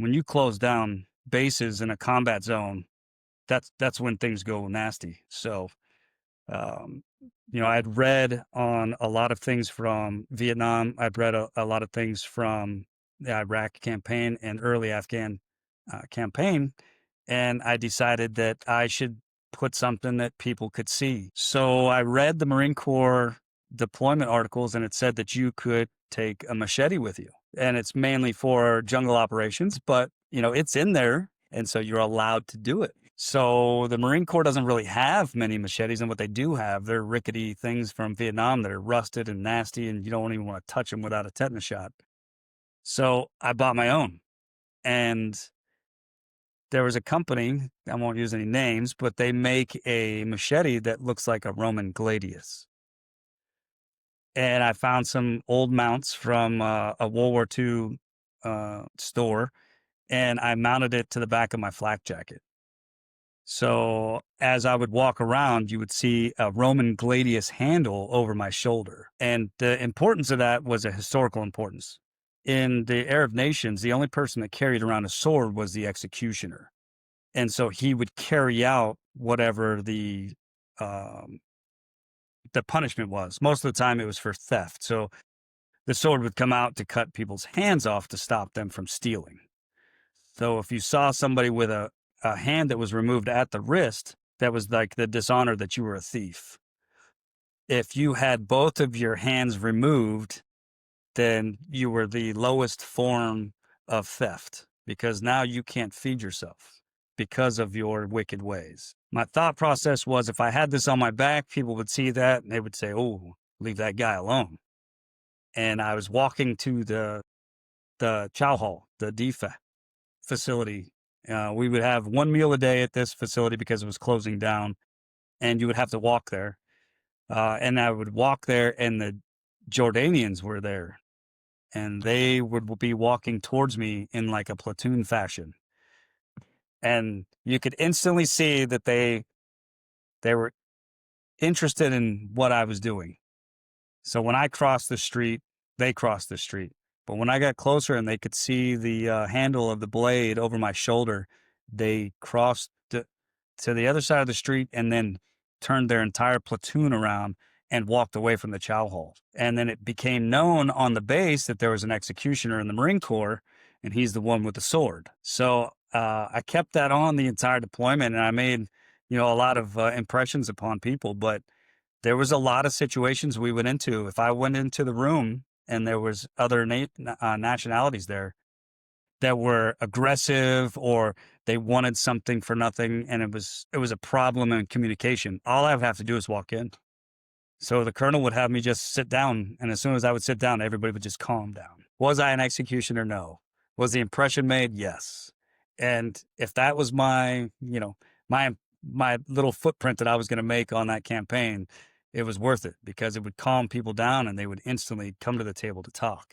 when you close down bases in a combat zone, that's when things go nasty. So, um, I'd read on a lot of things from Vietnam. I'd read a lot of things from the Iraq campaign and early Afghan campaign, and I decided that I should put something that people could see. So I read the Marine Corps deployment articles, and it said that you could take a machete with you, and it's mainly for jungle operations, but it's in there, and so you're allowed to do it. So the Marine Corps doesn't really have many machetes, and what they do have, they're rickety things from Vietnam that are rusted and nasty, and you don't even want to touch them without a tetanus shot. So I bought my own, and there was a company, I won't use any names, but they make a machete that looks like a Roman gladius. And I found some old mounts from a World War II store, and I mounted it to the back of my flak jacket. So as I would walk around, you would see a Roman gladius handle over my shoulder. And the importance of that was a historical importance. In the Arab nations, the only person that carried around a sword was the executioner. And so he would carry out whatever um, the punishment was. Most of the time it was for theft. So the sword would come out to cut people's hands off to stop them from stealing. So if you saw somebody with a hand that was removed at the wrist, that was like the dishonor that you were a thief. If you had both of your hands removed, then you were the lowest form of theft because now you can't feed yourself because of your wicked ways. My thought process was if I had this on my back, people would see that and they would say, "Oh, leave that guy alone." And I was walking to the chow hall, the DFA facility. We would have one meal a day at this facility because it was closing down, and you would have to walk there. And I would walk there, and the Jordanians were there, and they would be walking towards me in like a platoon fashion. And you could instantly see that they were interested in what I was doing. So when I crossed the street, they crossed the street. But when I got closer and they could see the handle of the blade over my shoulder, they crossed to the other side of the street and then turned their entire platoon around and walked away from the chow hall. And then it became known on the base that there was an executioner in the Marine Corps, and he's the one with the sword. So I kept that on the entire deployment, and I made a lot of impressions upon people. But there was a lot of situations we went into. If I went into the room and there was other nationalities there that were aggressive or they wanted something for nothing, and it was a problem in communication, all I would have to do is walk in. So the colonel would have me just sit down, and as soon as I would sit down, everybody would just calm down. Was I an executioner? No. Was the impression made? Yes. And if that was my my little footprint that I was going to make on that campaign, it was worth it because it would calm people down and they would instantly come to the table to talk.